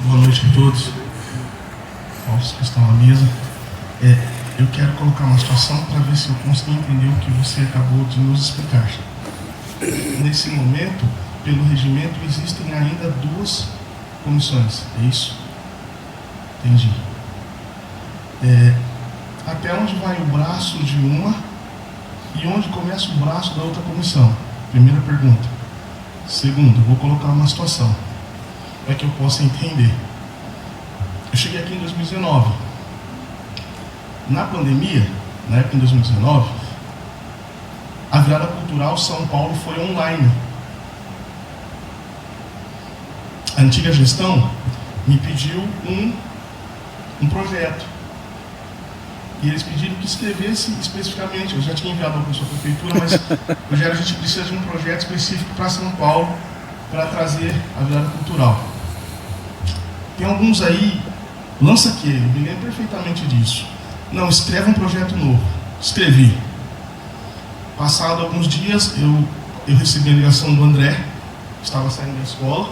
Boa noite a todos, aos que estão à mesa. Eu quero colocar uma situação para ver se eu consigo entender o que você acabou de nos explicar. Nesse momento, pelo regimento, existem ainda duas comissões, é isso? Entendi. Até onde vai o braço de uma e onde começa o braço da outra comissão? Primeira pergunta. Segunda, vou colocar uma situação para que eu possa entender. Eu cheguei aqui em 2019. Na pandemia, na época em 2019, a virada cultural São Paulo foi online. A antiga gestão me pediu um projeto. E eles pediram que escrevesse especificamente. Eu já tinha enviado para a sua prefeitura, mas Rogério, a gente precisa de um projeto específico para São Paulo para trazer a virada cultural. Tem alguns aí, lança aquele, me lembro perfeitamente disso. Não, escreve um projeto novo. Escrevi. Passado alguns dias, eu recebi a ligação do André, que estava saindo da escola,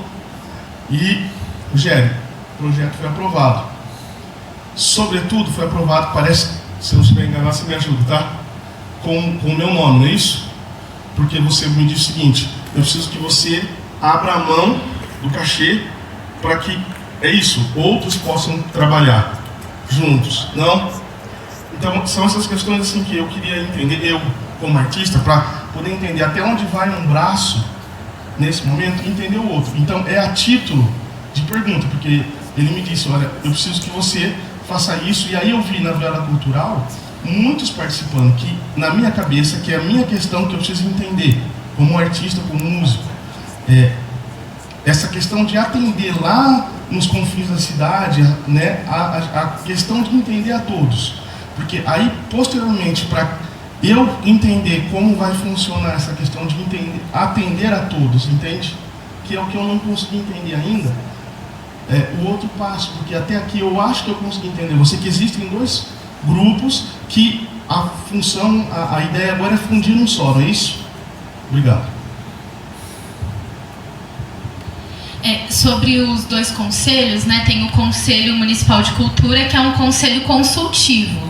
e, Rogério, o projeto foi aprovado. Sobretudo, foi aprovado, parece, se eu não estiver enganado, você me ajuda, tá? Com o meu nome, não é isso? Porque você me disse o seguinte: eu preciso que você abra a mão do cachê para que, é isso, outros possam trabalhar juntos, não? Então, são essas questões assim que eu queria entender, eu como artista, para poder entender até onde vai um braço nesse momento e entender o outro. Então, é a título de pergunta, porque ele me disse, olha, eu preciso que você faça isso, e aí eu vi na virada cultural muitos participando, que na minha cabeça, que é a minha questão que eu preciso entender, como artista, como músico, essa questão de atender lá nos confins da cidade, né, a questão de entender a todos, porque aí posteriormente, para eu entender como vai funcionar essa questão de atender a todos, entende? Que é o que eu não consegui entender ainda, o outro passo, porque até aqui eu acho que eu consegui entender você, que existem dois grupos que a função, a ideia agora é fundir um só, não é isso? Obrigado. Sobre os dois conselhos, né, tem o Conselho Municipal de Cultura, que é um conselho consultivo,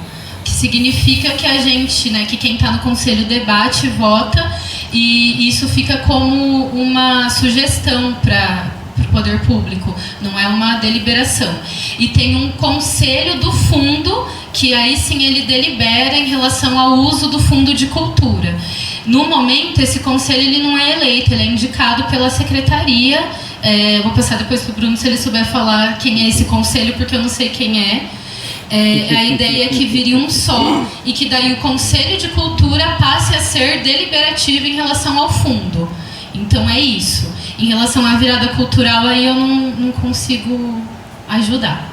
que significa que a gente, né, que quem está no conselho debate, vota, e isso fica como uma sugestão para o poder público, não é uma deliberação. E tem um conselho do fundo, que aí sim ele delibera em relação ao uso do fundo de cultura. No momento, esse conselho ele não é eleito, ele é indicado pela secretaria. Vou passar depois para o Bruno, se ele souber falar quem é esse conselho, porque eu não sei quem é. A ideia é que vire um só e que daí o Conselho de Cultura passe a ser deliberativo em relação ao fundo. Então é isso. Em relação à virada cultural, aí eu não consigo ajudar.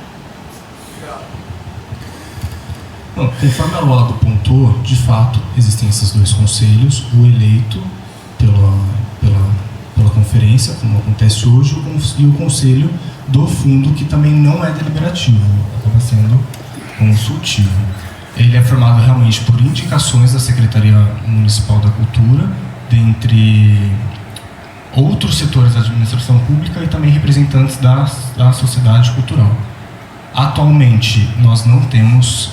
Bom, conforme a Lago pontuou, de fato, existem esses dois conselhos, o eleito pela conferência, como acontece hoje, e o conselho do fundo, que também não é deliberativo, acaba sendo consultivo. Ele é formado realmente por indicações da Secretaria Municipal da Cultura, dentre outros setores da administração pública e também representantes da sociedade cultural. Atualmente, nós não temos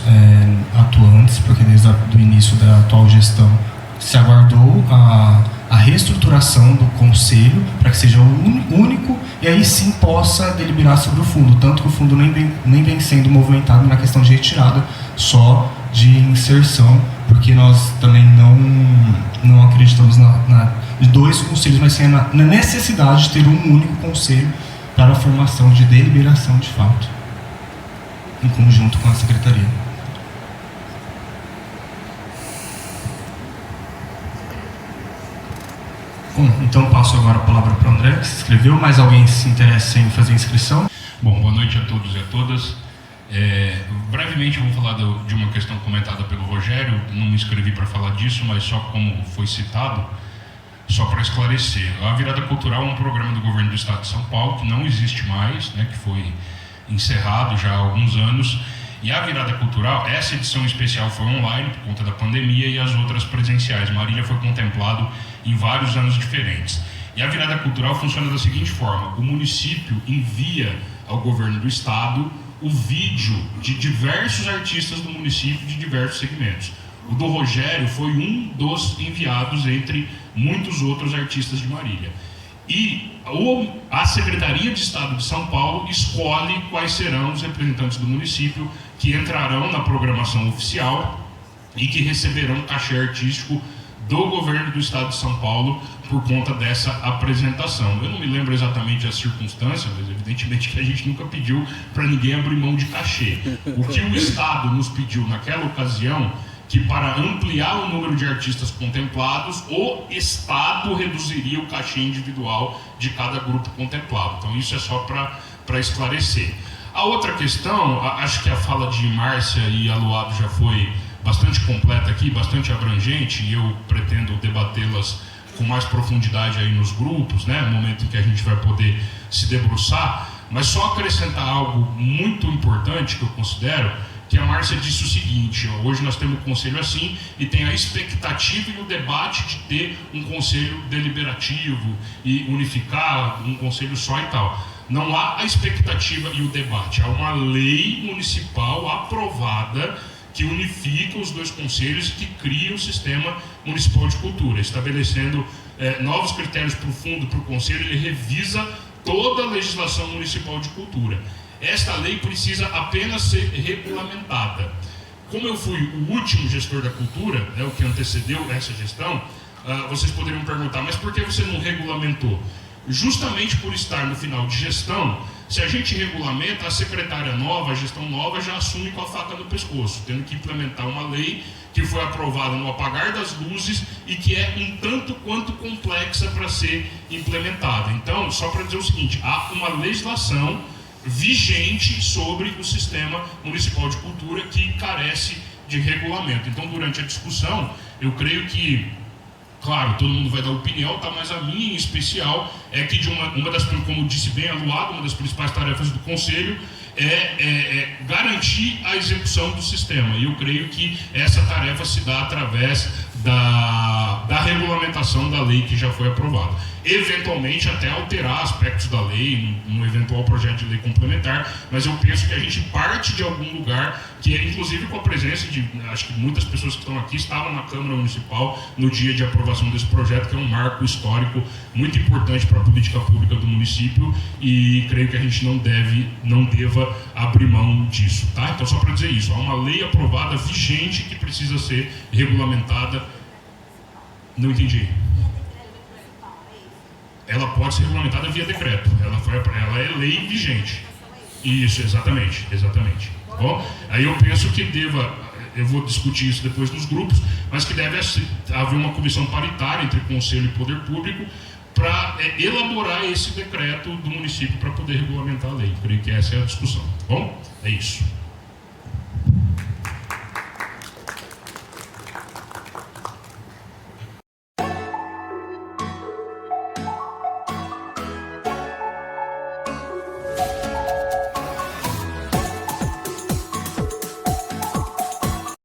atuantes, porque desde o início da atual gestão se aguardou a reestruturação do conselho para que seja o único e aí sim possa deliberar sobre o fundo, tanto que o fundo nem vem sendo movimentado na questão de retirada, só de inserção, porque nós também não acreditamos na dois conselhos, mas sim na necessidade de ter um único conselho para a formação de deliberação de fato, em conjunto com a Secretaria. Bom, então eu passo agora a palavra para o André, que se inscreveu. Mais alguém se interessa em fazer inscrição? Bom, boa noite a todos e a todas. Brevemente vou falar de uma questão comentada pelo Rogério. Não me inscrevi para falar disso, mas só como foi citado, só para esclarecer. A Virada Cultural é um programa do governo do Estado de São Paulo que não existe mais, né, que foi encerrado já há alguns anos. E a Virada Cultural, essa edição especial foi online por conta da pandemia e as outras presenciais. Marília foi contemplado em vários anos diferentes. E a virada cultural funciona da seguinte forma: o município envia ao governo do estado o vídeo de diversos artistas do município de diversos segmentos. O do Rogério foi um dos enviados entre muitos outros artistas de Marília. E a Secretaria de Estado de São Paulo escolhe quais serão os representantes do município que entrarão na programação oficial e que receberão cachê artístico do governo do Estado de São Paulo por conta dessa apresentação. Eu não me lembro exatamente as circunstâncias, mas evidentemente que a gente nunca pediu para ninguém abrir mão de cachê. O que o Estado nos pediu naquela ocasião, que para ampliar o número de artistas contemplados, o Estado reduziria o cachê individual de cada grupo contemplado. Então isso é só para esclarecer. A outra questão, acho que a fala de Márcia e Aluado já foi bastante completa aqui, bastante abrangente, e eu pretendo debatê-las com mais profundidade aí nos grupos, né, no momento em que a gente vai poder se debruçar, mas só acrescentar algo muito importante que eu considero, que a Márcia disse o seguinte: ó, hoje nós temos um conselho assim e tem a expectativa e o debate de ter um conselho deliberativo e unificar um conselho só e tal. Não há a expectativa e o debate, há uma lei municipal aprovada que unifica os dois conselhos e que cria o sistema municipal de cultura, estabelecendo novos critérios para o fundo, para o conselho. Ele revisa toda a legislação municipal de cultura. Esta lei precisa apenas ser regulamentada. Como eu fui o último gestor da cultura, o que antecedeu essa gestão, vocês poderiam perguntar, mas por que você não regulamentou? Justamente por estar no final de gestão, se a gente regulamenta, a secretária nova, a gestão nova já assume com a faca no pescoço, tendo que implementar uma lei que foi aprovada no apagar das luzes e que é um tanto quanto complexa para ser implementada. Então, só para dizer o seguinte, há uma legislação vigente sobre o sistema municipal de cultura que carece de regulamento. Então, durante a discussão, eu creio que, claro, todo mundo vai dar opinião, tá? Mas a minha em especial é que de uma das, como disse bem Aluado, uma das principais tarefas do Conselho é garantir a execução do sistema. E eu creio que essa tarefa se dá através da regulamentação da lei que já foi aprovada. Eventualmente até alterar aspectos da lei, num eventual projeto de lei complementar, mas eu penso que a gente parte de algum lugar que é, inclusive com a presença de, acho que muitas pessoas que estão aqui estavam na Câmara Municipal no dia de aprovação desse projeto, que é um marco histórico muito importante para a política pública do município, e creio que a gente não deva abrir mão disso, tá? Então, só para dizer isso, há uma lei aprovada vigente que precisa ser regulamentada. Não entendi. Ela pode ser regulamentada via decreto. Ela é lei vigente. Isso, exatamente. Bom, aí eu penso que eu vou discutir isso depois nos grupos, mas que deve haver uma comissão paritária entre Conselho e Poder Público para elaborar esse decreto do município para poder regulamentar a lei. Creio que essa é a discussão. Bom, é isso.